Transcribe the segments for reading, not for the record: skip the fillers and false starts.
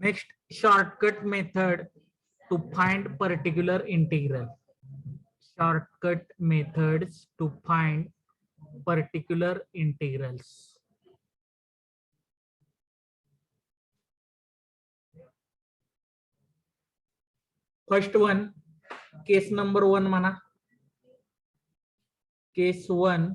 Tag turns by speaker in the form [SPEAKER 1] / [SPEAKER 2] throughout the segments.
[SPEAKER 1] Next, shortcut method to find particular integral. Shortcut methods to find particular integrals. First one, case number 1 म्हणा. Case 1.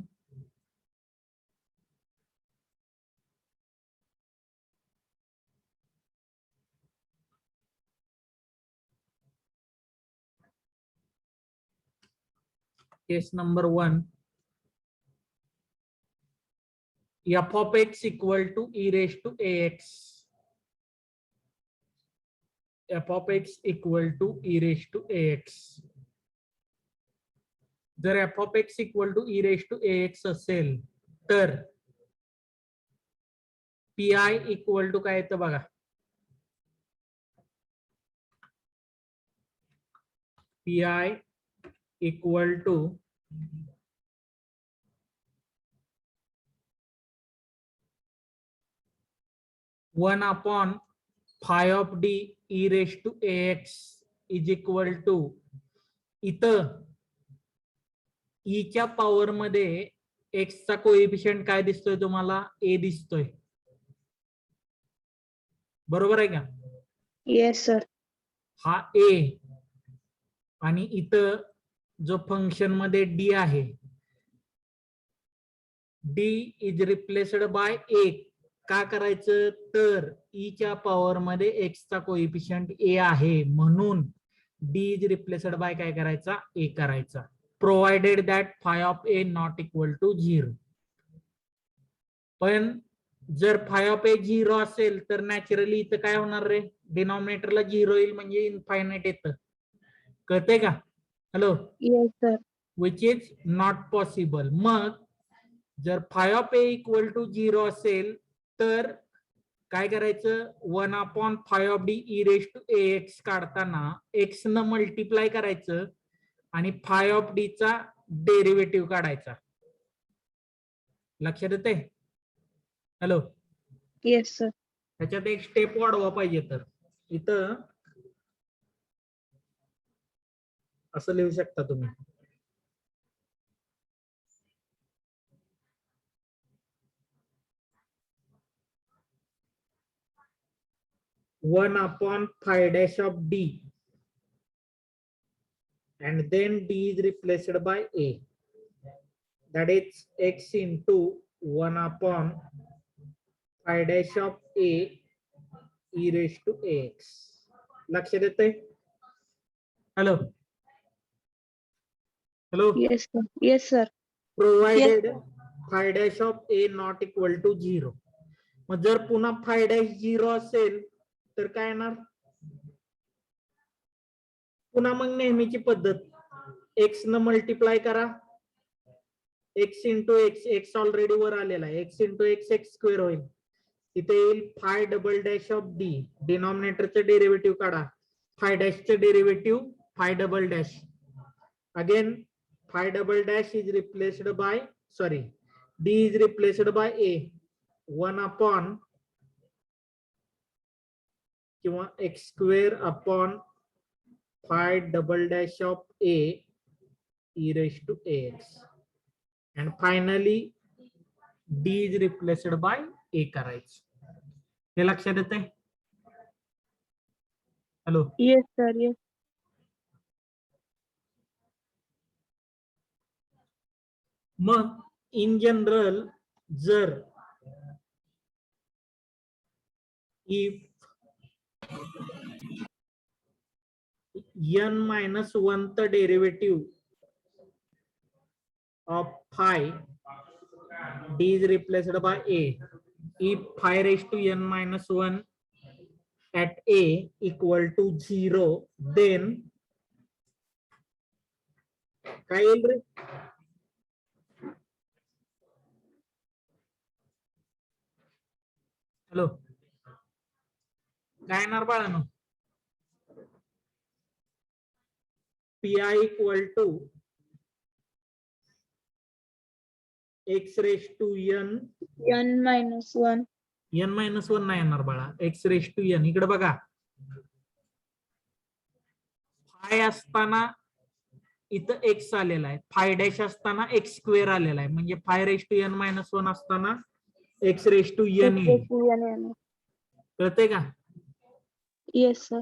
[SPEAKER 1] Case number 1. F of x equal to e raised to ax. F of x equal to e raised to ax. जर f of x equal to e raised to ax असेल तर pi equal to काय येतं बघा. pi equal to one upon phi of d e raised to ax is equal to इथं e च्या power मध्ये x चा कोएफिशियंट काय दिसतोय तुम्हाला? a दिसतोय. बरोबर आहे का?
[SPEAKER 2] Yes sir.
[SPEAKER 1] हा a आणि इथं जो फंक्शन मध्ये d आहे d is replaced bye a. का करायचं? तर e च्या पॉवर मध्ये x चा कोएफिशियंट a आहे म्हणून d इज रिप्लेस्ड बाय काय करायचा? a करायचा. Provided that phi of a not equal to 0. पण जर फाय ऑफ a 0 असेल तर नॅचरली इथं काय होणार रे? डिनॉमिनेटरला 0 येईल म्हणजे इनफायनाइट येतं. कळतंय का? Hello.
[SPEAKER 2] Yes sir.
[SPEAKER 1] Which is not possible. मग जर phi of a equal to 0 असेल तर काय करायचं? 1 upon phi of d e raise to ax काढताना x न मल्टिप्लाय करायचं आणि फाय ऑफ d चा डेरिव्हेटिव्ह काढायचा. लक्षात येते? हॅलो.
[SPEAKER 2] Yes sir.
[SPEAKER 1] त्याच्यात एक स्टेप वाढवा पाहिजे तर इथं असं लिहू शकता तुम्ही. One upon five dash of d and then d is replaced by a, that is x into 1 upon phi dash of a e raised to ax. लक्षात येते? Hello. Hello.
[SPEAKER 2] Yes sir. Yes sir.
[SPEAKER 1] Provided phi dash of a not equal to 0. मग जर पुन्हा five dash 0 असेल तर काय येणार? पुन्हा मग नेहमीची पद्धत x न मल्टिप्लाय करा. x into x, x already वर आलेला आहे. x into x x square होईल. इथे येईल phi double dash of d. डिनॉमिनेटरचं डेरिव्हेटिव्ह काढा. फाय डॅशचं derivative phi double dash. Again phi double dash is replaced by d is replaced by a. 1 upon किंवा x square upon phi double dash of a e raised to ax, and finally d is replaced by a करायचं. हे लक्षात येते? Hello.
[SPEAKER 2] Yes sir. Yes.
[SPEAKER 1] मग in general जर if n minus 1 th derivative of phi d is replaced by a. If phi raised to n minus 1 at a equal to 0, then काय येईल रे? Hello. काय येणार बाळांनो? pi equal to x raised to n
[SPEAKER 2] n minus 1
[SPEAKER 1] n-1 नाही येणार बाळा. x raise to n इकडे बघा. फाय असताना इथं x आलेला आहे, फाय डॅश असताना x स्क्वेअर आलेला आहे, म्हणजे फाय रेस टू n-1 असताना x रेस टू n येईल. कळतंय का?
[SPEAKER 2] Yes sir.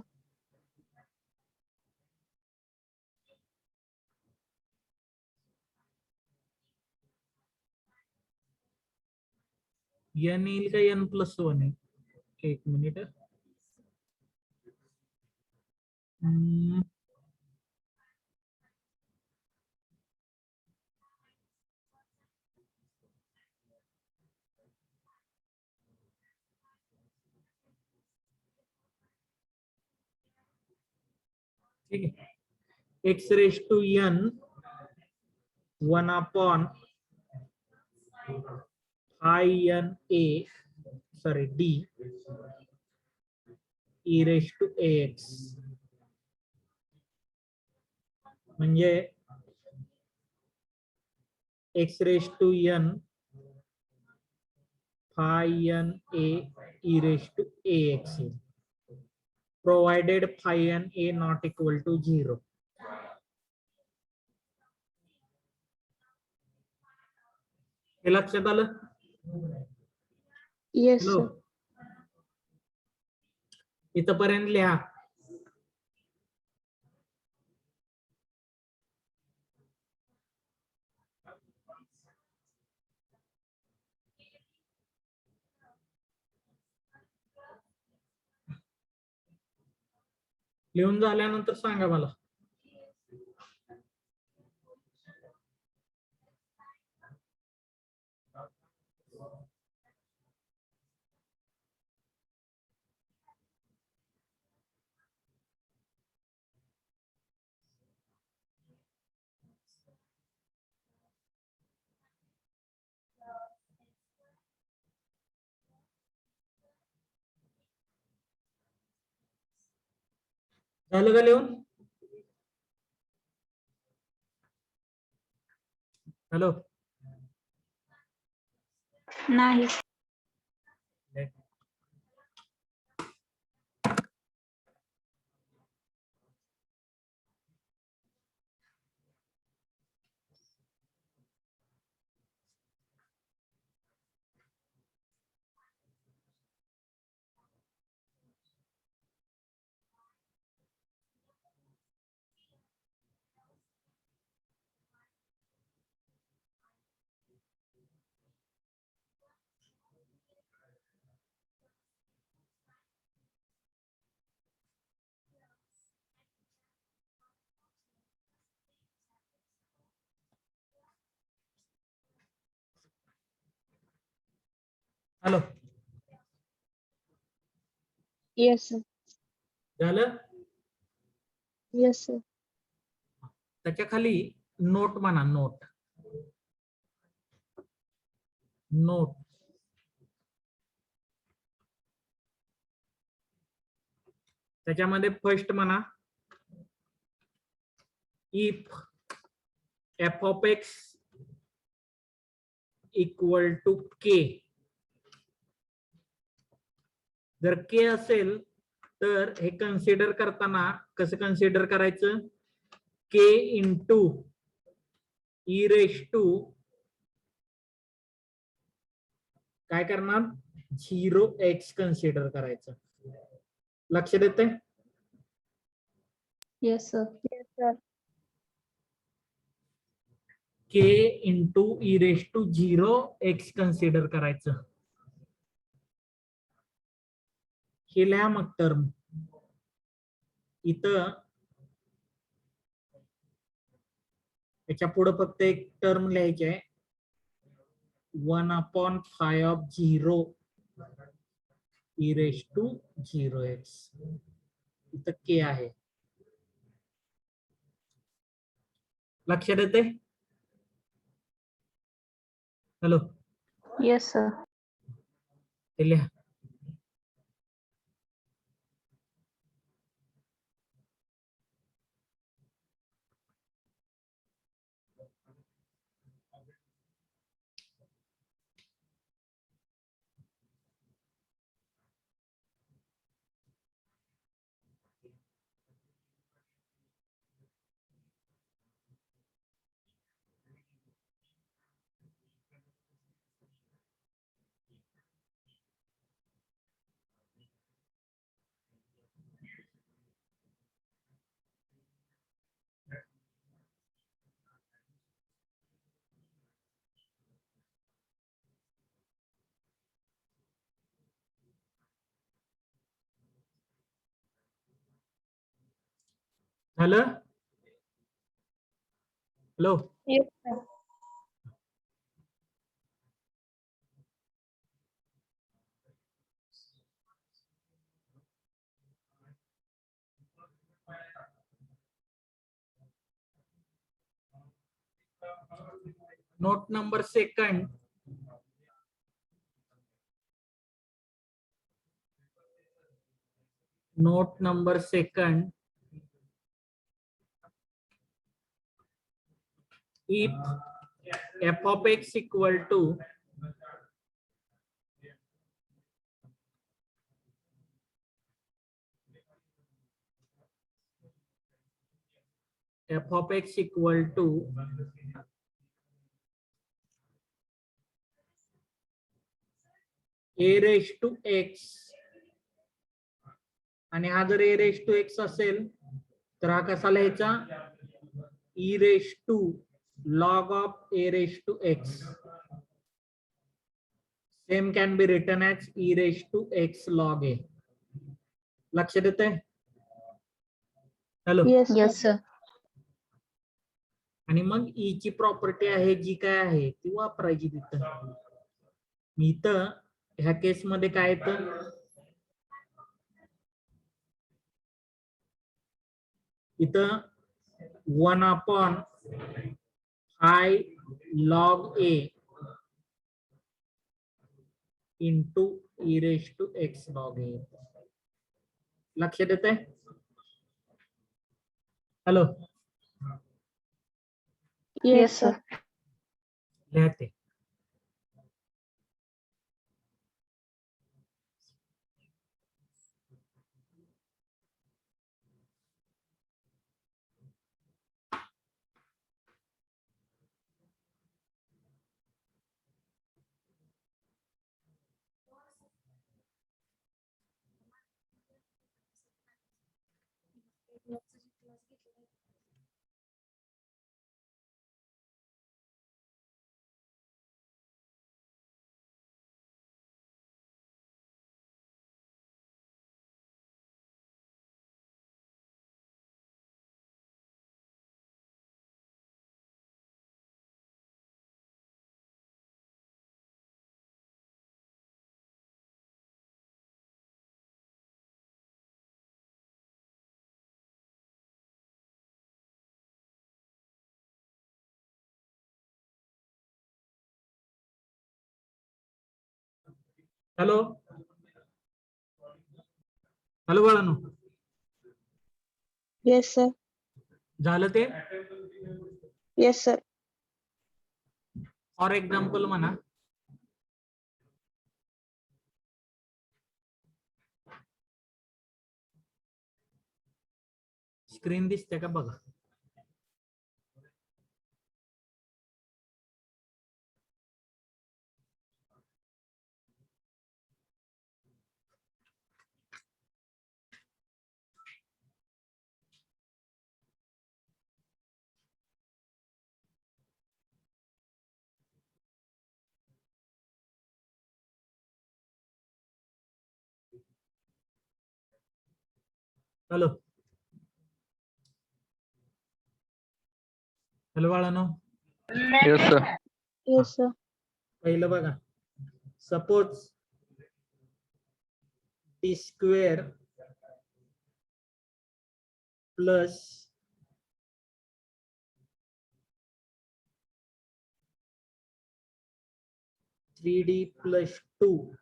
[SPEAKER 1] n येईल का n+1 येईल? एक मिनिट. ठीक आहे. x raise to n 1/i d e raise to ax म्हणजे x raise to n phi n a e raise to ax provided phi n a not equal to 0. हे लक्षात आलं?
[SPEAKER 2] Yes
[SPEAKER 1] hello,
[SPEAKER 2] sir.
[SPEAKER 1] इथपर्यंत लिहा. लिहून झाल्यानंतर सांगा मला. झालं का लिहून? हॅलो,
[SPEAKER 2] नाही.
[SPEAKER 1] Hello,
[SPEAKER 2] yes sir.
[SPEAKER 1] झालं?
[SPEAKER 2] Yes sir.
[SPEAKER 1] त्याच्या खाली नोट म्हणा. नोट नोट त्याच्यामध्ये फर्स्ट म्हणा, if f of x equal to k. जर k असेल तर हे कन्सिडर करताना कसं कन्सिडर करायचं? k into e raise to काय करणार? 0x कन्सिडर करायचं. लक्ष देते?
[SPEAKER 2] Yes sir. Yes sir.
[SPEAKER 1] k into e raise to 0x consider करायचं. हे लिहा मग टर्म. इथं त्याच्या पुढे फक्त एक टर्म लिहायची आहे, 1/phi of 0 e raised to 0x. इथं k आहे. लक्षात येते? Hello,
[SPEAKER 2] yes sir.
[SPEAKER 1] ते लिहा. झालं? Hello,
[SPEAKER 2] Yes, sir.
[SPEAKER 1] Note number second. Note number second. If f of x equal to f of x equal to a raised to x आणि हा जर a raised to x असेल तर हा कसा लिहायचा? e raised to log of a raised to x. Same can be written as e raised to x log a. लक्षात येतंय? हॅलो.
[SPEAKER 2] Yes, yes, sir.
[SPEAKER 1] आणि मग e ची प्रॉपर्टी आहे जी काय आहे ती वापरायची तिथं. मी इथं ह्या केस मध्ये काय येतं? इथं 1/i log a into e raised to x log a. लक्षात येतंय? Hello,
[SPEAKER 2] Yes, sir.
[SPEAKER 1] लिहते. हॅलो, हॅलो बाळांनो,
[SPEAKER 2] Yes, sir.
[SPEAKER 1] झालं ते?
[SPEAKER 2] Yes, sir.
[SPEAKER 1] फॉर एक्झाम्पल म्हणा. स्क्रीन दिसते का बघा? हॅलो, हॅलो बाळांनो.
[SPEAKER 3] Yes, sir.
[SPEAKER 2] Yes, sir.
[SPEAKER 1] पहिलं बघा. Suppose t square plus 3d plus 2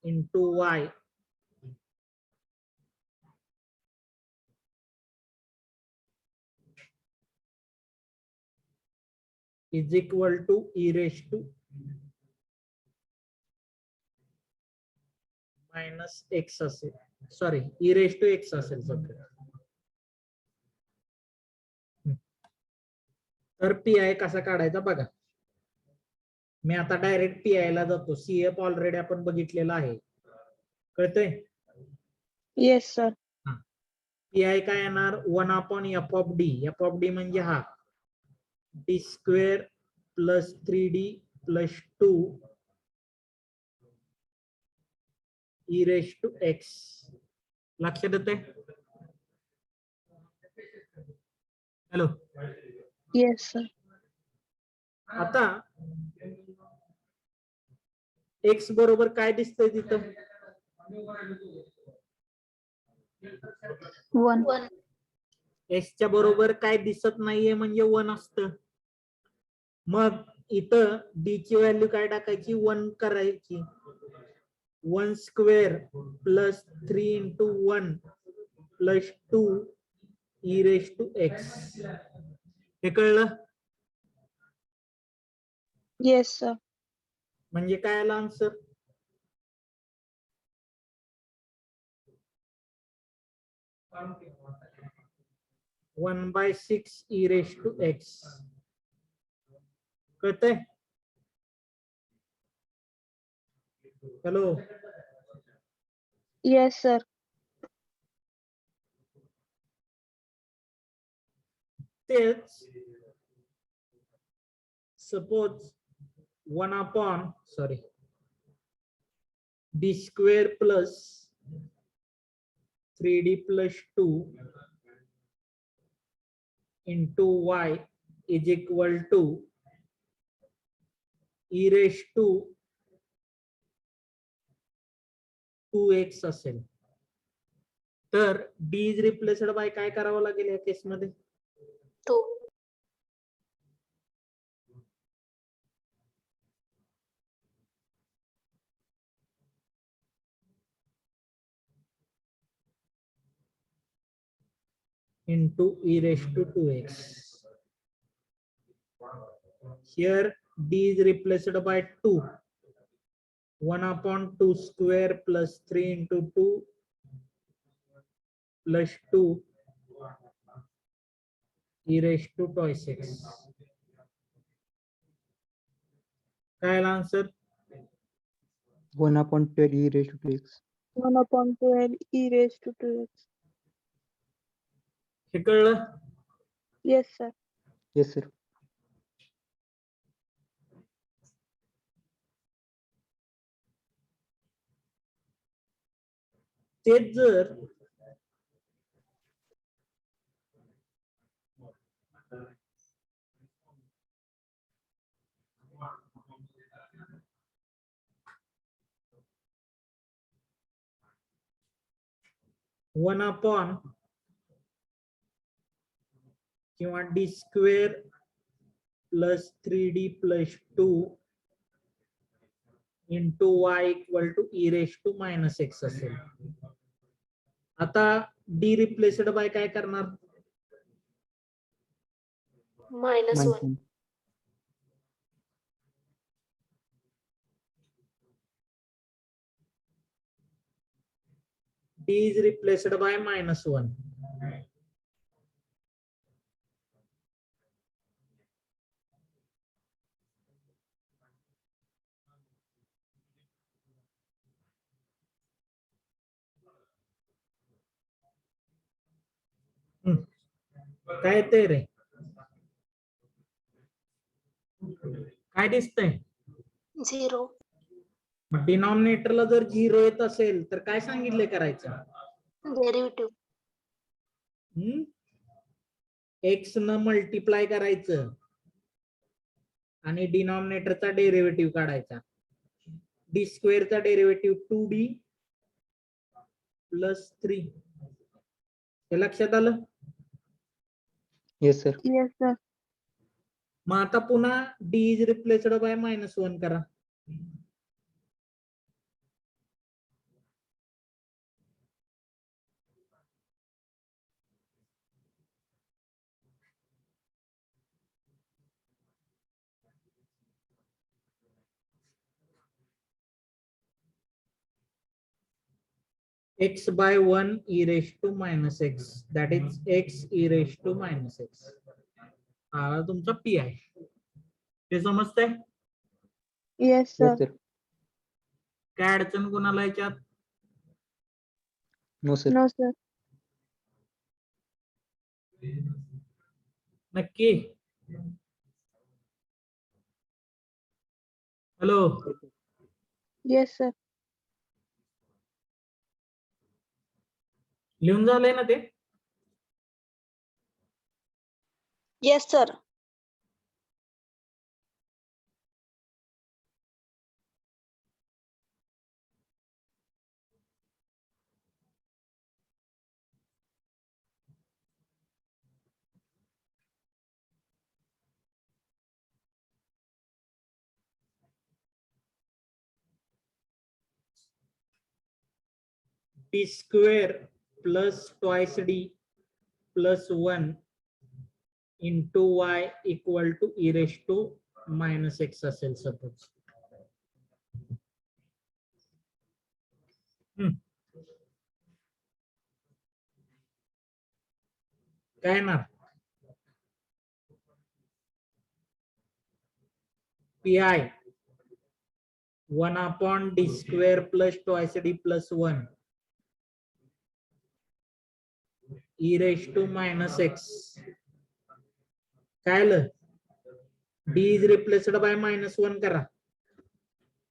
[SPEAKER 1] into y is equal to e raised to minus x असेल. Sorry, e raised to x असेल सगळं. तर पी आय कसा काढायचा बघा. मी आता डायरेक्ट पी आय ला जातो. सीएफ ऑलरेडी आपण बघितलेला आहे, कळतंय?
[SPEAKER 2] Yes, sir.
[SPEAKER 1] पी आय काय येणार? 1/f of d. f of d म्हणजे हा d square plus 3d plus 2 e raised to x. लक्षात येते? हॅलो.
[SPEAKER 2] Yes, sir.
[SPEAKER 1] आता एक्स बरोबर काय दिसतंय तिथं?
[SPEAKER 2] 1.
[SPEAKER 1] एक्सच्या बरोबर काय दिसत नाहीये म्हणजे 1 असतं. मग इथं डी ची व्हॅल्यू काय टाकायची? 1 करायची. 1 square plus 3 into 1 plus 2 e raise to x. हे कळलं?
[SPEAKER 2] Yes, sir.
[SPEAKER 1] म्हणजे काय आला answer? 1/6 e raise to x. कळतंय? हॅलो.
[SPEAKER 2] Yes, sir.
[SPEAKER 1] तेच suppose 1 D square plus 3d plus 2 into y is equal to e raise to 2x असेल. तर D is replaced bye काय करावं लागेल या केसमध्ये?
[SPEAKER 2] 2.
[SPEAKER 1] into e raised to 2x. Here d is replaced by 2. 1/2 square plus 3 into 2 plus 2 e raised to twice x. काय answer?
[SPEAKER 3] 1/12 e raised to 2x.
[SPEAKER 2] 1/12 e raised to 2x.
[SPEAKER 1] हे कळलं?
[SPEAKER 2] Yes, sir.
[SPEAKER 3] Yes, sir.
[SPEAKER 1] तेच जर one upon किंवा D square plus 3d plus 2 into Y equal to e raise to minus x असेल. आता D replaced by काय करणार?
[SPEAKER 2] -1.
[SPEAKER 1] d is replaced by -1. काय ते रे? काय दिसतंय?
[SPEAKER 2] 0.
[SPEAKER 1] डिनॉमिनेटरला जर 0 येत असेल तर काय सांगितले करायचं?
[SPEAKER 2] Derivative.
[SPEAKER 1] एक्स न मल्टिप्लाय करायचं आणि डिनॉमिनेटरचा डेरिव्हेटिव्ह काढायचा. डी स्क्वेअरचा डेरिव्हेटिव्ह 2d प्लस 3. हे लक्षात आलं?
[SPEAKER 3] Yes, sir.
[SPEAKER 2] Yes, sir.
[SPEAKER 1] मग आता पुन्हा डी इज रिप्लेस्ड बाय -1 करा. x by 1 e raised to minus x, that is x e raised to minus x. हा तुमचा पी आहे. ते समजतंय?
[SPEAKER 2] Yes, sir.
[SPEAKER 3] Yes, sir.
[SPEAKER 1] काय अडचण कोणाला याच्यात?
[SPEAKER 3] No, sir.
[SPEAKER 2] No, sir.
[SPEAKER 1] नक्की? हॅलो.
[SPEAKER 2] Yes, sir.
[SPEAKER 1] लिहून झालंय ना ते?
[SPEAKER 2] Yes, sir.
[SPEAKER 1] d square plus twice d plus 1 into y equal to e raised to minus x असेल सपोज. काय ना P I 1 upon d square plus twice d plus 1 e raised to minus x. काय आलं? d is replaced by minus 1 करा.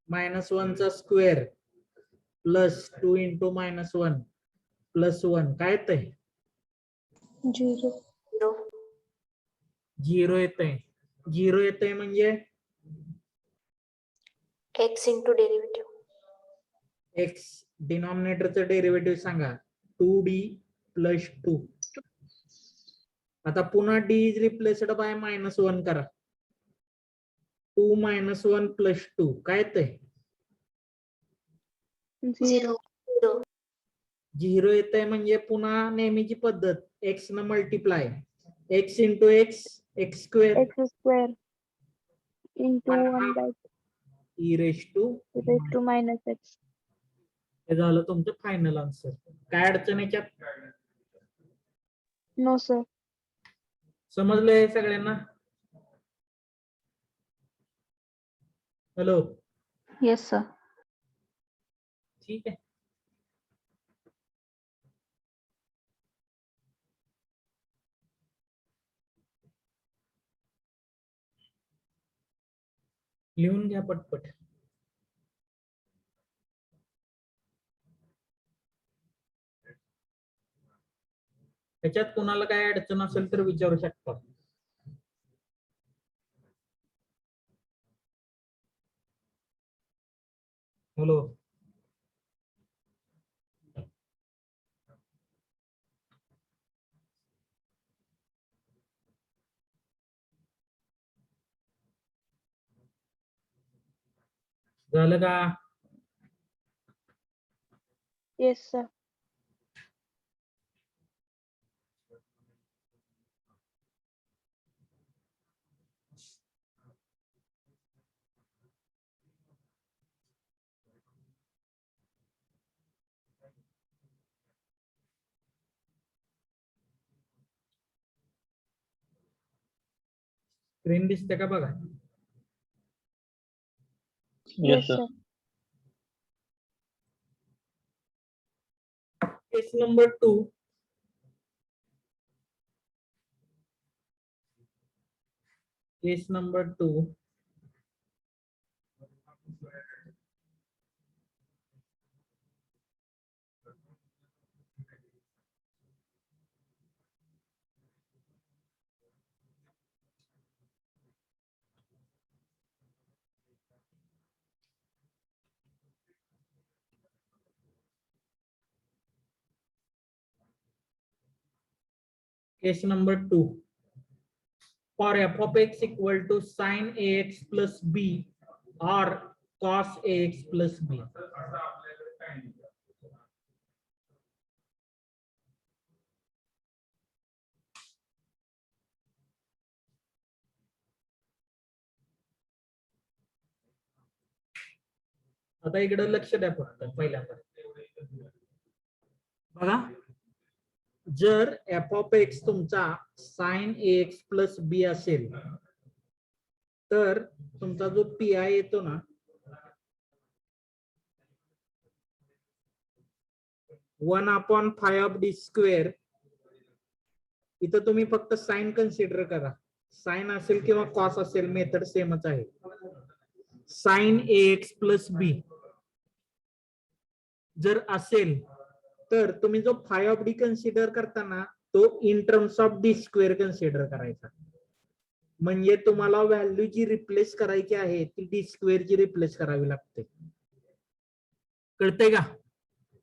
[SPEAKER 1] minus 1 चा square plus 2 into minus 1 plus 1 काय येतंय?
[SPEAKER 2] 0.
[SPEAKER 1] 0 येतंय. 0 येतंय म्हणजे
[SPEAKER 2] X into derivative.
[SPEAKER 1] x डिनॉमिनेटरचं डेरिव्हेटिव्ह सांगा 2d plus 2. आता पुन्हा d is replaced by minus 1 करा. 2 minus 1 plus 2 काय येतंय?
[SPEAKER 2] 0.
[SPEAKER 1] 0 येतंय म्हणजे पुन्हा नेहमीची पद्धत x न multiply x into x x square
[SPEAKER 2] X square into 1 by
[SPEAKER 1] e raised to
[SPEAKER 2] raised to minus x.
[SPEAKER 1] हे झालं तुमचं फायनल आन्सर. काय अडचण याच्यात?
[SPEAKER 2] No, sir.
[SPEAKER 1] समजलंय सगळ्यांना? Hello,
[SPEAKER 2] Yes, sir.
[SPEAKER 1] ठीक आहे. लिहून घ्या पटपट. त्याच्यात कोणाला काय अडचण असेल तर विचारू शकता. हॅलो, झालं का?
[SPEAKER 2] Yes, sir.
[SPEAKER 1] स्क्रीन दिसते का बघा?
[SPEAKER 2] Yes, sir.
[SPEAKER 1] Case number 2. Case number 2. Case number 2. For f of x equal to sin ax plus b or cos ax plus b. आता इकडे लक्ष द्या फक्त पहिल्यांदा. बघा, जर f of x तुमचा sin ax plus b असेल तर तुमचा जो पी आय येतो ना, 1 upon 5 of d square. इथं तुम्ही फक्त साइन कन्सिडर करा. साइन असेल किंवा कॉस असेल, मेथड सेमच आहे. sin ax plus b जर असेल तर तुम्ही जो 5 of d कन्सिडर करताना तो in terms of d square consider करायचा. म्हणजे तुम्हाला व्हॅल्यू जी रिप्लेस करायची आहे ती डी स्क्वेअर ची रिप्लेस करावी लागते. कळतंय का?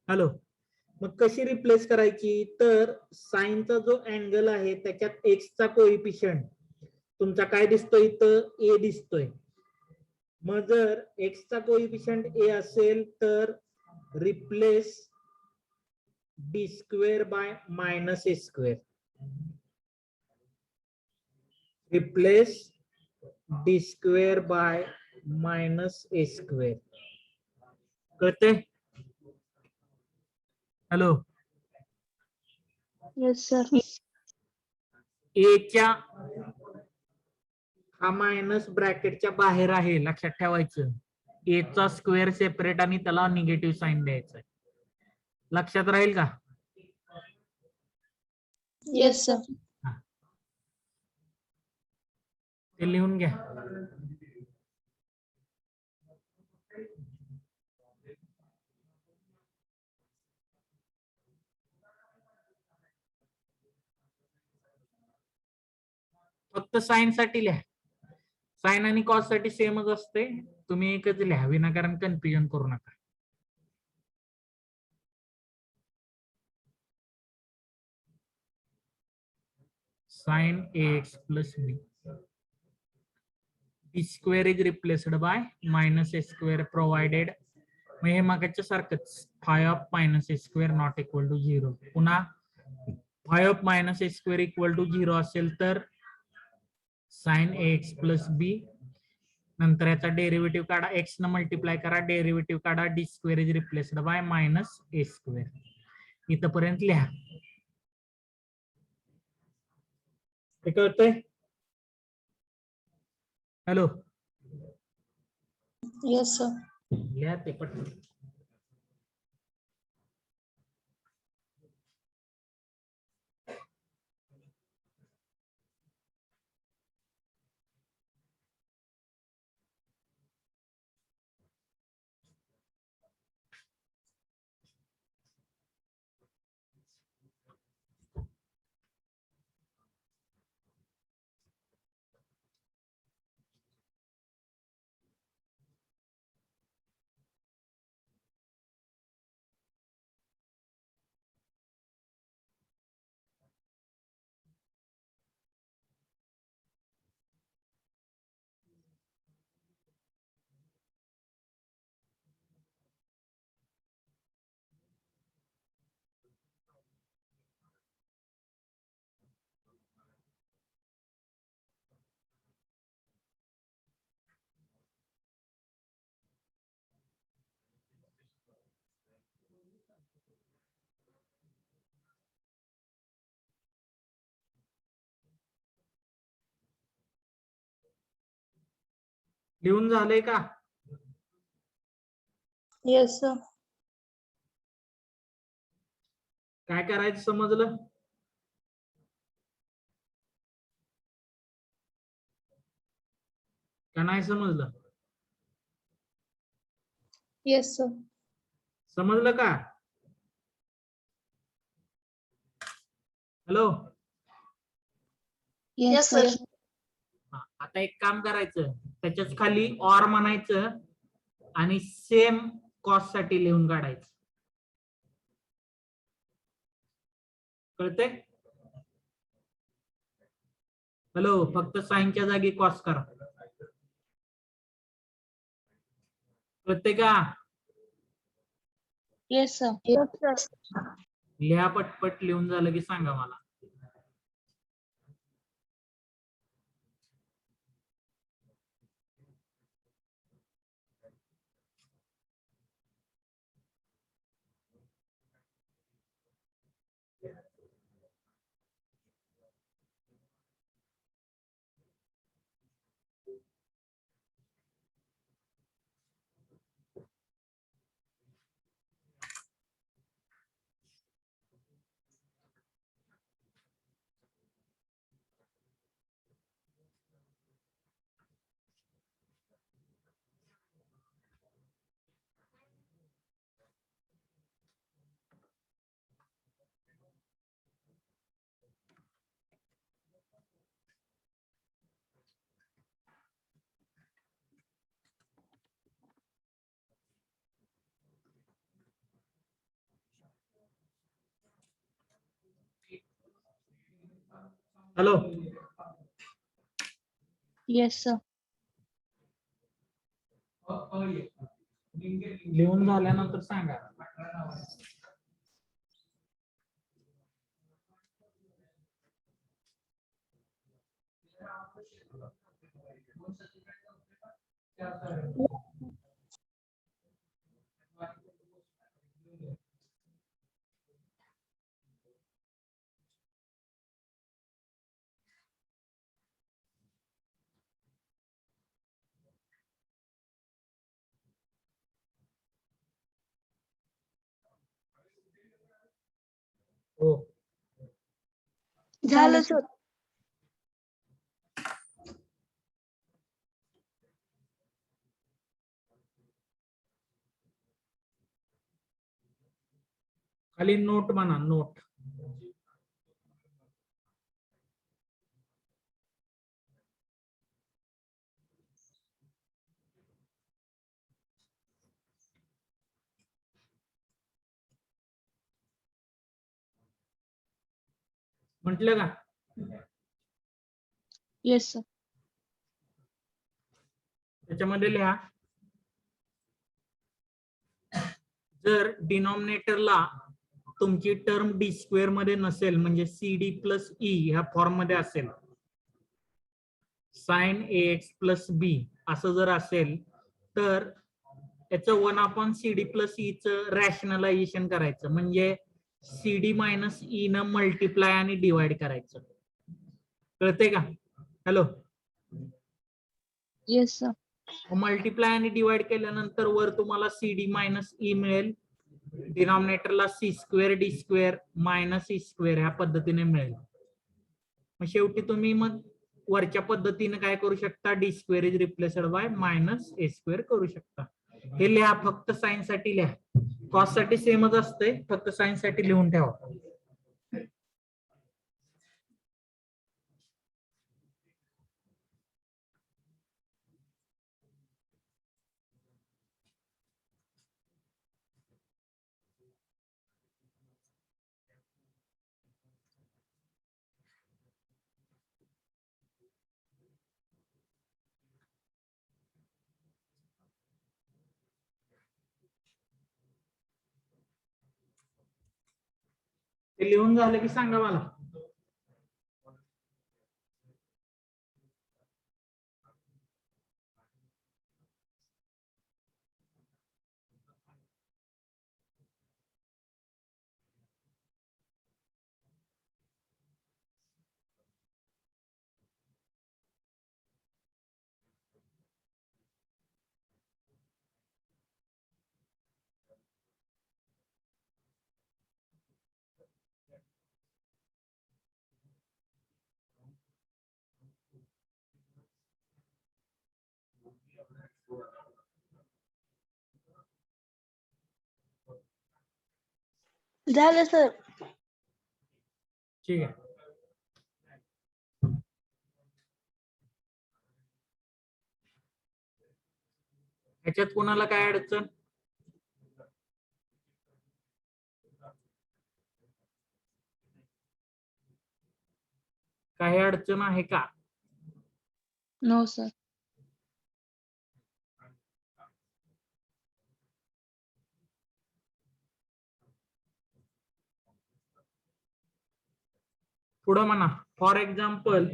[SPEAKER 1] हॅलो. मग कशी रिप्लेस करायची? तर साइनचा जो अँगल आहे त्याच्यात एक्सचा कोइफिशियंट तुमचा काय दिसतोय इथं? ए दिसतोय. मग जर एक्सचा कोइफिशियंट ए असेल तर replace D square bye minus ए square. Replace D square bye minus ए स्क्वेअर. कळते? हॅलो.
[SPEAKER 2] Yes, sir.
[SPEAKER 1] ए च्या हा मायनस ब्रॅकेटच्या बाहेर आहे, लक्षात ठेवायचं. ए चा स्क्वेअर सेपरेट आणि त्याला निगेटिव्ह साइन द्यायचं. लक्षात राहील का?
[SPEAKER 2] Yes, sir.
[SPEAKER 1] ते लिहून घ्या. फक्त साइन साठी लिहा. साइन आणि कॉस साठी सेमच असते. तुम्ही एकच लिहा, विनाकारण कन्फ्युजन करू नका. sin ax plus b. b square is replaced by minus a square provided. मग हे मागच्या सारखंच phi of minus a square not equal to 0. पुन्हा phi of minus a square equal to 0 असेल तर sin ax plus b. नंतर याचा derivative काढा, x न मल्टिप्लाय करा, डेरिव्हेटिव्ह काढा, D square is replaced bye minus A square. इथपर्यंत लिहा. हे कळतंय? हॅलो.
[SPEAKER 2] Yes, sir.
[SPEAKER 1] लिहा ते पटकन. लिहून झालंय का?
[SPEAKER 2] Yes, sir.
[SPEAKER 1] काय करायचं समजलं? का नाही समजलं?
[SPEAKER 2] Yes, sir.
[SPEAKER 1] समजलं का? हॅलो.
[SPEAKER 2] Yes, sir.
[SPEAKER 1] आता एक काम करायचं, त्याच्याच खाली ऑर म्हणायचं आणि सेम कॉस्ट साठी लिहून काढायचं. कळते? हॅलो. फक्त साइनच्या जागी कॉस्ट करा. कळते का?
[SPEAKER 2] Yes, sir. Yes, sir.
[SPEAKER 1] लिहा पटपट. लिहून झालं की सांगा मला. Hello,
[SPEAKER 2] Yes, sir.
[SPEAKER 1] लिहून झाल्यानंतर सांगा. हो,
[SPEAKER 2] झालं सर.
[SPEAKER 1] खाली नोट म्हणा, नोट. म्हटलं का?
[SPEAKER 2] Yes, sir.
[SPEAKER 1] त्याच्यामध्ये लिहा, जर डिनॉमिनेटरला तुमची टर्म डी स्क्वेअर मध्ये नसेल, म्हणजे सी डी प्लस ई ह्या फॉर्म मध्ये असेल, साइन ए एक्स प्लस बी असं जर असेल, तर याचं 1/cd प्लस ई च रॅशनलायझेशन करायचं, म्हणजे cd मायनस ई न मल्टिप्लाय आणि डिवाइड करायचं. कळतंय का? Hello,
[SPEAKER 2] Yes, sir.
[SPEAKER 1] मल्टिप्लाय आणि डिवाइड केल्यानंतर वर तुम्हाला cd मायनस ई मिळेल, डिनॉमिनेटरला C square D square minus E square ह्या पद्धतीने मिळेल. मग शेवटी तुम्ही मग वरच्या पद्धतीने काय करू शकता, D square is replaced bye minus A square करू शकता. हे लिहा, फक्त साइन साठी लिहा. कॉस साठी सेमच असते, फक्त साइन साठी लिहून ठेवा. ते लिहून झालं की सांगा मला.
[SPEAKER 2] झालं सर.
[SPEAKER 1] ठीक आहे. ह्याच्यात कोणाला काय अडचण? काही अडचण आहे का?
[SPEAKER 2] No, sir.
[SPEAKER 1] पुढं म्हणा. For example,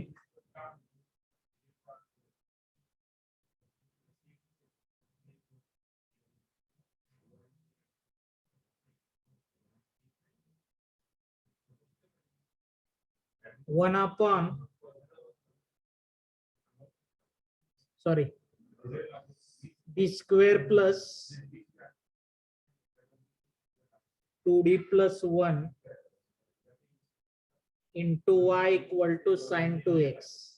[SPEAKER 1] d square plus 2d plus 1 into y equal to sin 2x.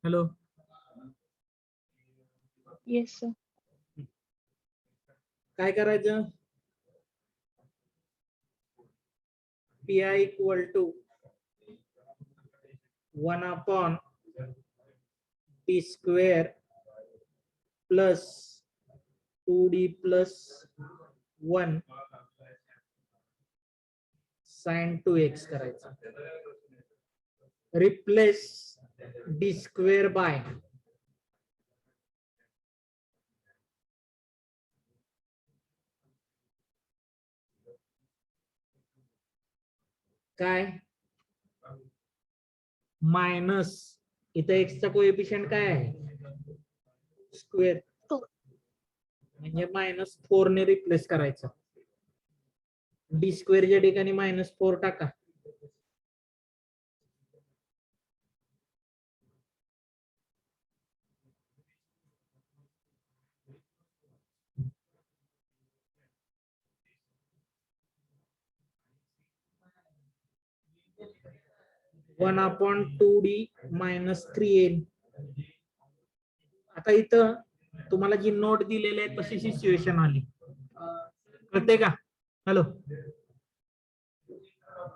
[SPEAKER 1] Hello,
[SPEAKER 2] Yes, sir.
[SPEAKER 1] काय करायचं? P I equal to 1/, t square plus 2d plus 1 sin 2x करायचा. रिप्लेस d square बाय काय minus इथं x चा coefficient काय आहे square
[SPEAKER 2] Two.
[SPEAKER 1] म्हणजे -4 ने रिप्लेस करायचं. डी स्क्वेअरच्या ठिकाणी -4 टाका. वन अपॉन 2d -3 येईल. आता इथं तुम्हाला जी नोट दिलेली आहे तशी सिच्युएशन आली कळते का? हॅलो,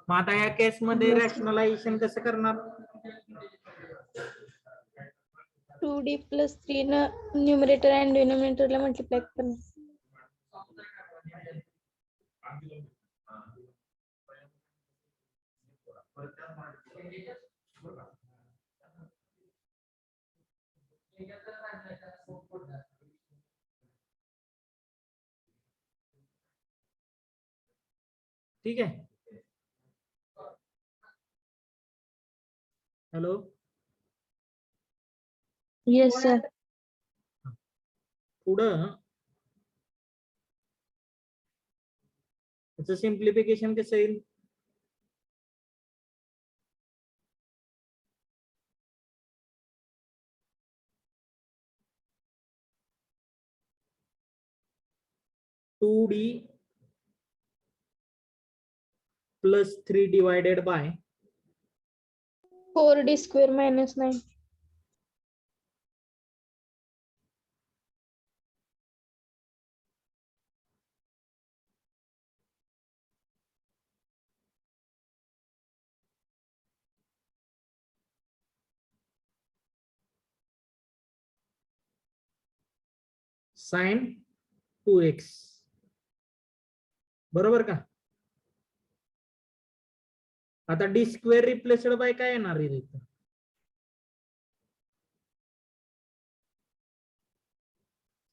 [SPEAKER 1] मग आता या केस मध्ये
[SPEAKER 2] Yes.
[SPEAKER 1] रॅशनलायझेशन कसं करणार?
[SPEAKER 2] 2d plus 3 न न्यूमरेटर आणि डिनोमिनेटर ला मल्टिप्लाय करणार.
[SPEAKER 1] ठीक आहे. Hello,
[SPEAKER 2] yes sir.
[SPEAKER 1] पुढं त्याचं सिम्प्लिफिकेशन कसं येईल? Two D plus 3 divided by
[SPEAKER 2] 4d square minus 9.
[SPEAKER 1] Sine 2x बरोबर का? आता डी स्क्वेअर रिप्लेस्ड बाय काय येणार आहे इथं?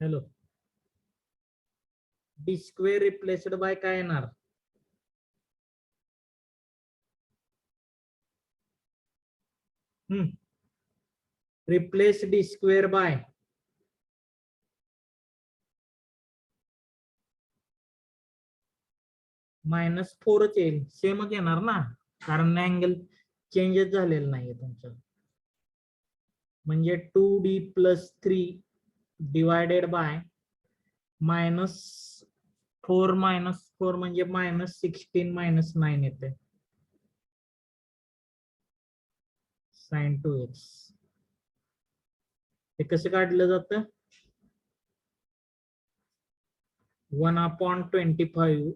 [SPEAKER 1] Hello, D square replaced by काय येणार? रिप्लेस डी स्क्वेअर बाय -4 येईल. सेमच येणार ना, कारण अँगल चेंजेस झालेला नाहीये तुमचं. म्हणजे 2d प्लस 3 डिवायडेड बाय -4 म्हणजे -16 -9 येते sin 2x. हे कसं काढलं जातं? 1/25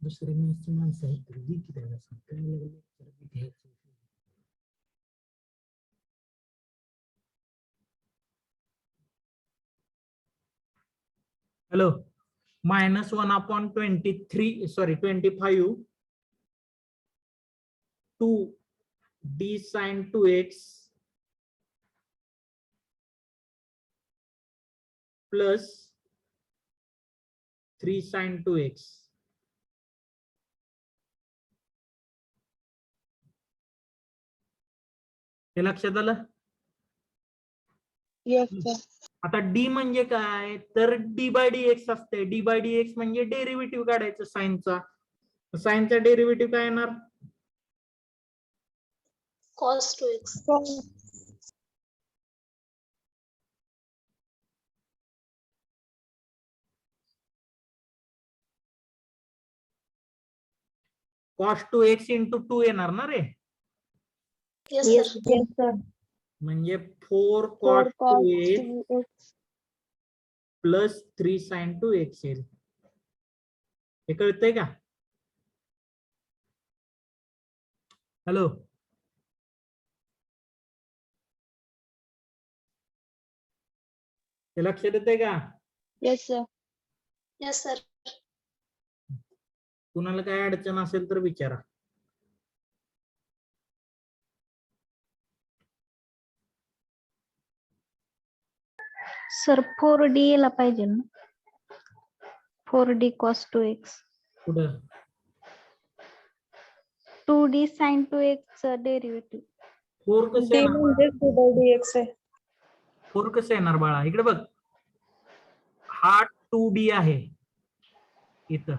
[SPEAKER 1] दुसरे माणसं आहेत तर दी की त्याला सांग. काय लागलं तर बी घ्यायचं. Hello, -1/25 2 d sin 2x plus 3 sin 2x. हे लक्षात आलं?
[SPEAKER 2] Yes sir.
[SPEAKER 1] आता डी म्हणजे काय? तर डी बाय डी एक्स असते. डी बाय डी एक्स म्हणजे डेरिव्हेटिव्ह काढायचं साइनचा. साइनचा डेरिव्हेटिव्ह काय येणार?
[SPEAKER 2] cos 2x.
[SPEAKER 1] cos 2x into 2 येणार ना रे.
[SPEAKER 2] Yes sir.
[SPEAKER 1] म्हणजे 4
[SPEAKER 2] 4
[SPEAKER 1] cos
[SPEAKER 2] cos
[SPEAKER 1] 2x
[SPEAKER 2] 2x
[SPEAKER 1] plus 3 sign to x येईल. हे कळतंय का? हॅलो, हे लक्षात येतंय का?
[SPEAKER 2] Yes sir.
[SPEAKER 4] Yes, sir.
[SPEAKER 1] कुणाला काय अडचण असेल तर विचारा.
[SPEAKER 5] सर 4D ला पाहिजे ना 4D cos 2x
[SPEAKER 1] पुढं
[SPEAKER 5] 2D sin 2x डेरिव्हेटिव्ह
[SPEAKER 1] 4 कसं
[SPEAKER 2] डी
[SPEAKER 1] येणार?
[SPEAKER 2] म्हणजे dx आहे.
[SPEAKER 1] 4 कसं येणार बाळा? इकडे बघ, हा 2D आहे इथं,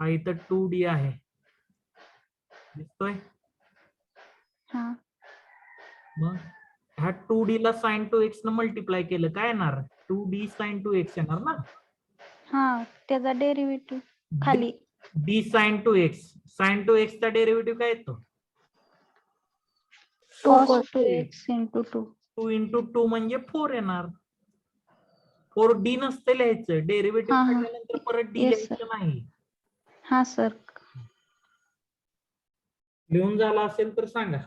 [SPEAKER 1] हा इथं 2D आहे, दिसतोय?
[SPEAKER 5] हा
[SPEAKER 1] मग ह्या 2D ला साइन टू एक्स न मल्टिप्लाय केलं काय येणार? 2D साइन टू एक्स येणार ना.
[SPEAKER 5] हा त्याचा डेरिव्हेटिव्ह खाली
[SPEAKER 1] D sign to x, sign to x चा डेरिव्हेटिव्ह काय येतो?
[SPEAKER 5] cos 2x into 2
[SPEAKER 1] 2 इंटू 2 म्हणजे 4 येणार. 4D नसते लिहायचं,
[SPEAKER 5] हा,
[SPEAKER 1] डेरिव्हेटिव्ह
[SPEAKER 5] हा.
[SPEAKER 1] काढल्यानंतर परत डी
[SPEAKER 5] Yes,
[SPEAKER 1] लिहायचं नाही.
[SPEAKER 5] हा सर
[SPEAKER 1] लिहून झाला असेल तर सांगा.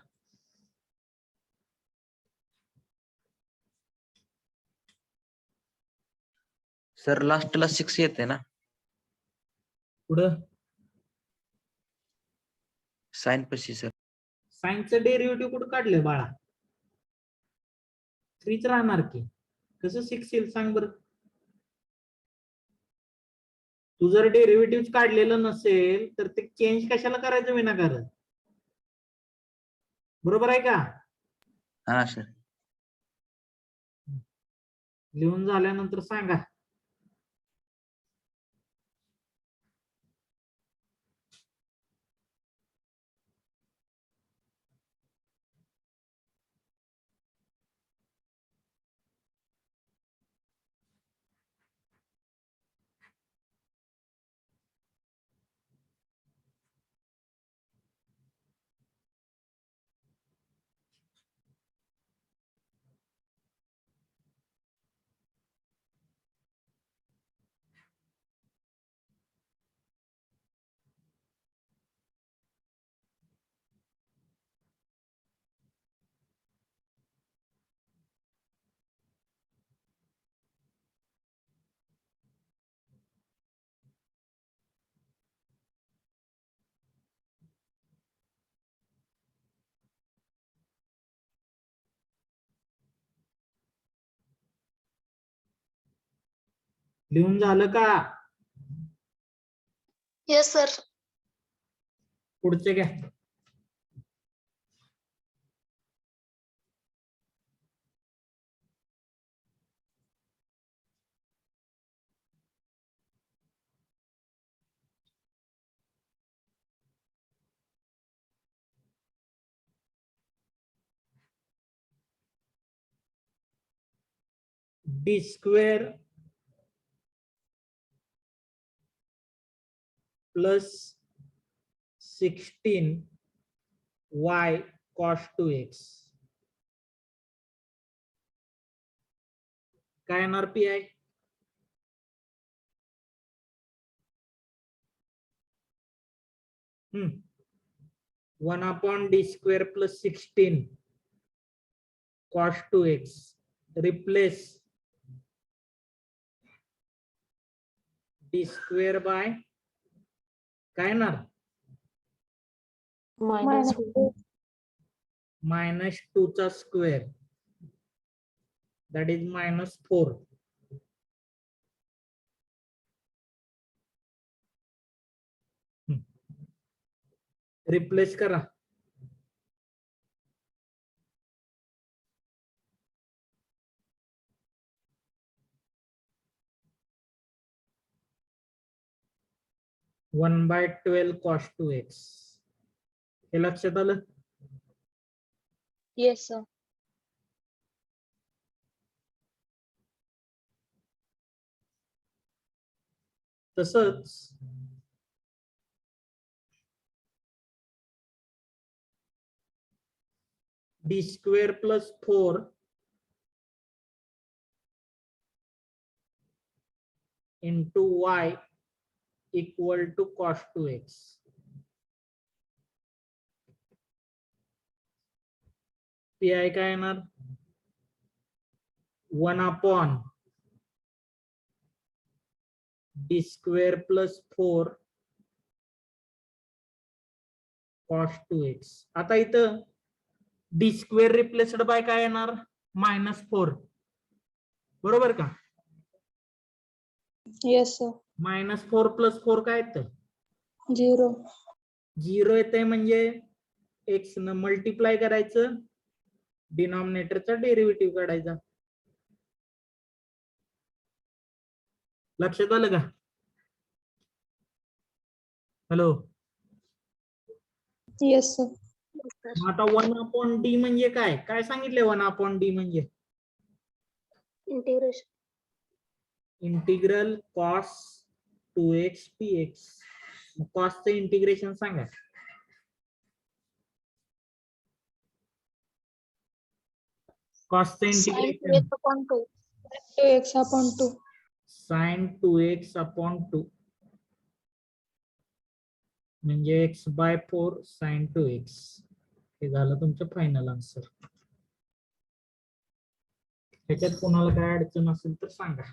[SPEAKER 6] सर लास्टला 6 येते ना
[SPEAKER 1] पुढं
[SPEAKER 6] साइन पशी सर.
[SPEAKER 1] साइनचं डेरिव्हेटिव्ह कुठं काढलंय बाळा? 3च राहणार की. कसं 6 येईल सांग बरं? तू जर डेरिव्हेटिव्ह काढलेलं नसेल तर ते चेंज कशाला करायचं विनाकारण? बरोबर आहे का?
[SPEAKER 6] हा सर.
[SPEAKER 1] लिहून झाल्यानंतर सांगा. लिहून झालं का?
[SPEAKER 4] Yes, sir.
[SPEAKER 1] पुढचे घ्या. D square plus 16y cos 2x काय येणार pi? One upon D square plus 16 cos 2x replace D square by काय येणार? मायनस 2 चा स्क्वेअर दॅट इज -4. रिप्लेस करा. One by 12 cos 2x. हे लक्षात आलं?
[SPEAKER 2] Yes sir.
[SPEAKER 1] तसंच D square plus 4 into Y equal to cos 2x. Pi काय येणार 1 upon D square plus 4 cos 2x. आता इथं डी स्क्वेअर रिप्लेस्ड बाय काय येणार -4. बरोबर का?
[SPEAKER 2] Yes sir.
[SPEAKER 1] -4 प्लस 4 काय येतं
[SPEAKER 2] 0.
[SPEAKER 1] 0 येते म्हणजे x न मल्टिप्लाय करायचं, डिनॉमिनेटरचा डेरिव्हेटिव्ह काढायचा. लक्षात आलं का? हॅलो.
[SPEAKER 2] Yes sir.
[SPEAKER 1] मग आता 1 अपॉन डी म्हणजे काय काय सांगितले 1 अपॉन डी म्हणजे
[SPEAKER 4] integration.
[SPEAKER 1] Integral cos 2x px. कॉसचं इंटिग्रेशन सांगा. कॉसचं integration
[SPEAKER 2] x upon 2.
[SPEAKER 1] sin 2x upon 2 म्हणजे x/4 sin 2x. हे झालं तुमचं फायनल आन्सर. त्याच्यात कोणाला काय अडचण असेल तर सांगा.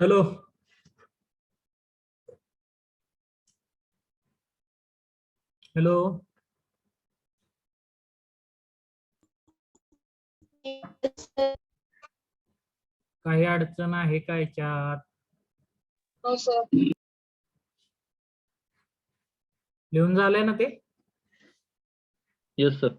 [SPEAKER 1] हॅलो. हॅलो. काही अडचण आहे का याच्यात?
[SPEAKER 2] हो सर.
[SPEAKER 1] लिहून झालंय ना ते?
[SPEAKER 3] Yes, sir.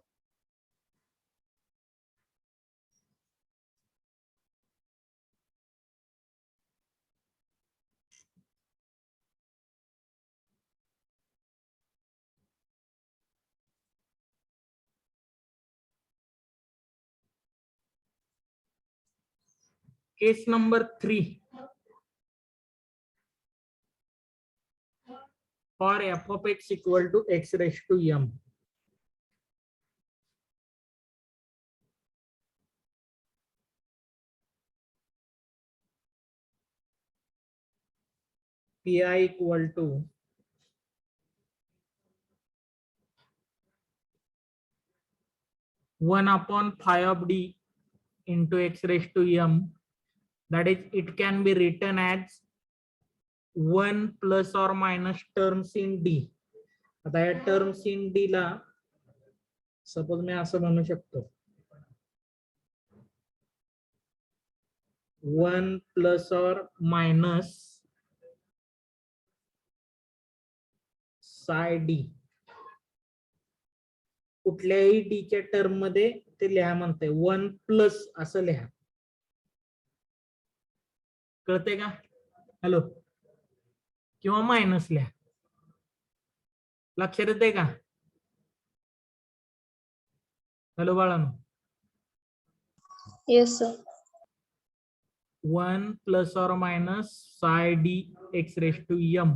[SPEAKER 1] Case number 3 for f of x equal to x raised to m. Pi equal to 1 upon phi of d into x raised to m. That is, it can be written as 1 plus or minus terms in d. आता या terms in D ला suppose मी असं म्हणू शकतो 1 plus और minus psi D. कुठल्याही D च्या term मध्ये ते लिहा म्हणते 1 प्लस असं लिहा. कळते का? हॅलो. किंवा मायनस लिहा. लक्षात येते का? हॅलो बाळांनो.
[SPEAKER 2] Yes sir.
[SPEAKER 1] 1 प्लस और minus psi D x raise to M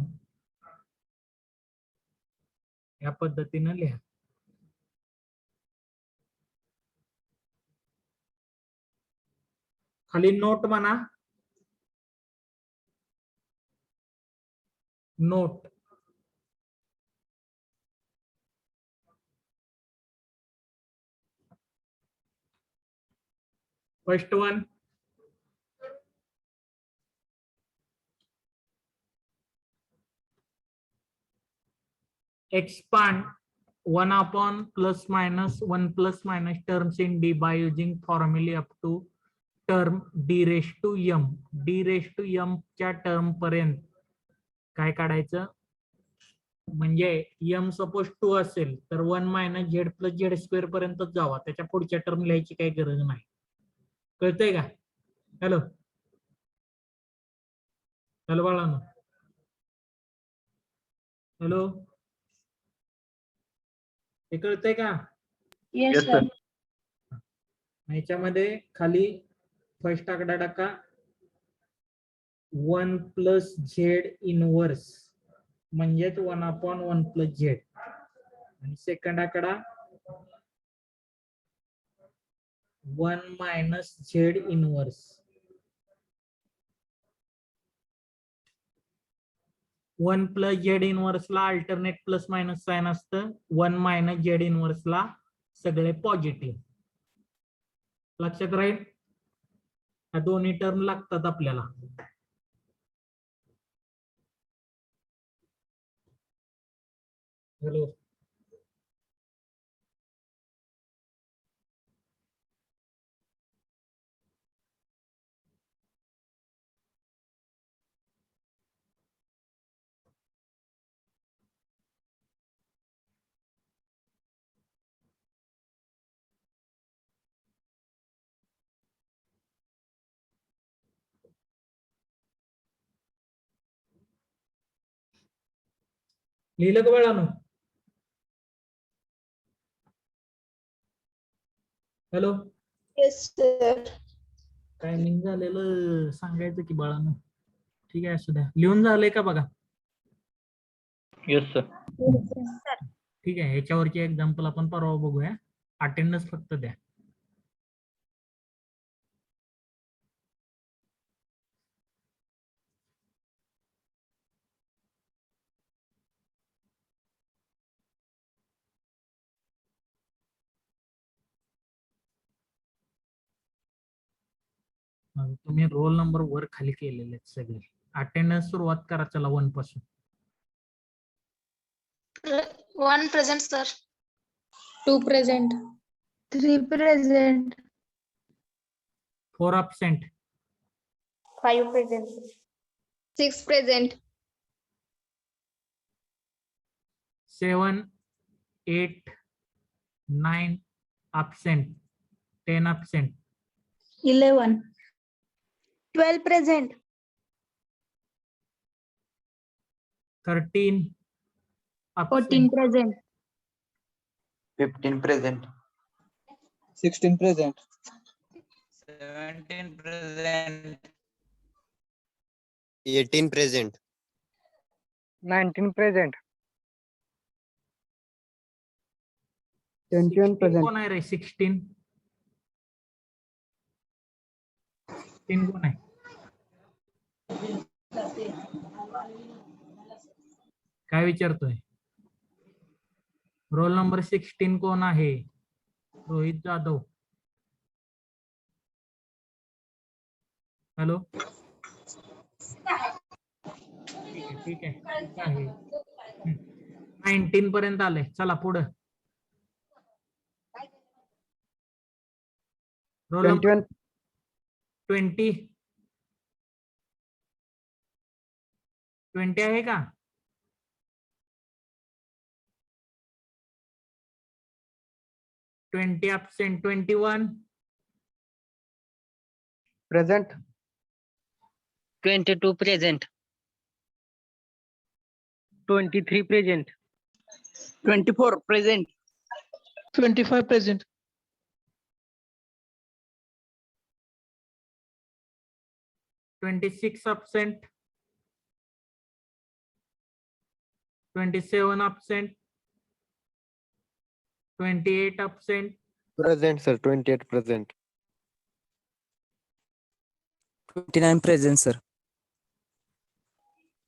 [SPEAKER 1] या पद्धतीने लिहा. खाली नोट म्हणा. Note. First one, expand 1 upon plus minus 1 plus minus terms in d by using formula up to term D raise to M, D raise to M च्या term पर्यंत काय काढायचं, म्हणजे यम सपोज 2 असेल तर 1 minus Z plus Z square पर्यंतच जावा, त्याच्या पुढच्या टर्म लिहायची काही गरज नाही. कळतंय का? हॅलो हॅलो बाळांनो, हॅलो, हे कळतंय का?
[SPEAKER 2] Yes
[SPEAKER 3] Yes,
[SPEAKER 2] sir.
[SPEAKER 3] sir.
[SPEAKER 1] ह्याच्यामध्ये खाली फर्स्ट आकडा टाका 1 प्लस झेड इनवर्स, म्हणजेच 1/1 प्लस झेड, आणि सेकंड आकडा 1 minus Z inverse. 1 plus Z इनवर्सला अल्टरनेट प्लस मायनस साइन असतं, 1 मायनस झेड इनवर्सला सगळे पॉझिटिव्ह. लक्षात राहील, ह्या दोन्ही टर्म लागतात आपल्याला. हॅलो, लिहिलं का बाळांनो? Hello,
[SPEAKER 2] yes sir.
[SPEAKER 1] टायमिंग झालेलं सांगायचं की बाळांनो. ठीक आहे, असू द्या. लिहून झालंय का बघा?
[SPEAKER 3] Yes, sir.
[SPEAKER 1] ठीक आहे, ह्याच्यावरची एक्झाम्पल आपण परवा बघूया. अटेंडन्स फक्त द्या. तुम्ही रोल नंबर वर खाली केलेले आहेत सगळे. अटेंडन्स सुरुवात करा चला 1 पासून.
[SPEAKER 4] 1 present, sir.
[SPEAKER 2] 2 present.
[SPEAKER 5] 3 present.
[SPEAKER 1] 4 absent,
[SPEAKER 2] 5 present. 6 present.
[SPEAKER 1] 7, 8, 9 absent, 10 absent,
[SPEAKER 5] 11. 12 present.
[SPEAKER 1] 13
[SPEAKER 5] 14
[SPEAKER 1] absent,
[SPEAKER 5] present.
[SPEAKER 6] 15 present.
[SPEAKER 7] 16 present.
[SPEAKER 6] 17 present.
[SPEAKER 8] 18 present.
[SPEAKER 7] 19 present.
[SPEAKER 1] 16
[SPEAKER 7] present.
[SPEAKER 1] कोण आहे रे? 16 कोण आहे? काय विचारतोय? रोल नंबर 16 कोण आहे? रोहित जाधव. हॅलो, ठीक आहे. 19 पर्यंत आले. चला पुढे. Roll number
[SPEAKER 7] 21.
[SPEAKER 1] 20 आहे का? absent, 21
[SPEAKER 7] Present.
[SPEAKER 9] 22 present.
[SPEAKER 7] 23 present.
[SPEAKER 9] 24 present.
[SPEAKER 7] 25 present.
[SPEAKER 1] 26 absent, 27 absent, 28 absent,
[SPEAKER 8] Present, sir. 28 present.
[SPEAKER 9] 29 present, sir.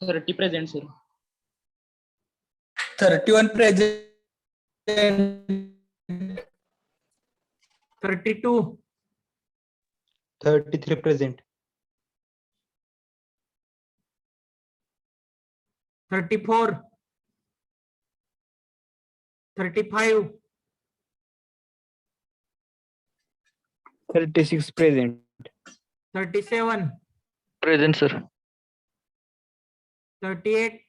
[SPEAKER 7] 30 present, sir.
[SPEAKER 9] 31 present.
[SPEAKER 1] 32,
[SPEAKER 7] 33 present.
[SPEAKER 1] 34, 35,
[SPEAKER 7] 36 present.
[SPEAKER 1] 37,
[SPEAKER 3] Present, sir.
[SPEAKER 1] 38,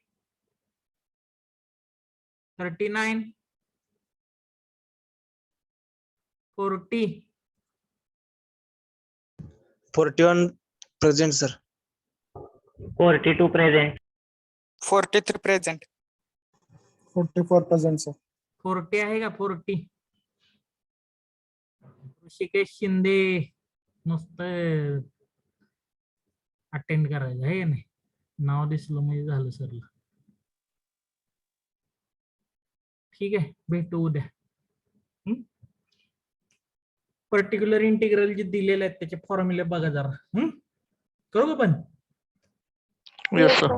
[SPEAKER 1] 39, 40,
[SPEAKER 9] 41 present, sir.
[SPEAKER 7] 42 present.
[SPEAKER 6] 43 present.
[SPEAKER 10] 44 present, sir.
[SPEAKER 1] 40 आहे का 40? ऋषिकेश शिंदे नुसतं अटेंड करायचं आहे का नाही? नाव दिसलं म्हणजे झालं सरला. ठीक आहे, भेटू उद्या. पर्टिक्युलर इंटिग्रल जे दिलेले आहेत त्याचे फॉर्म्युले बघा जरा. करू का पण?
[SPEAKER 3] Yes, sir.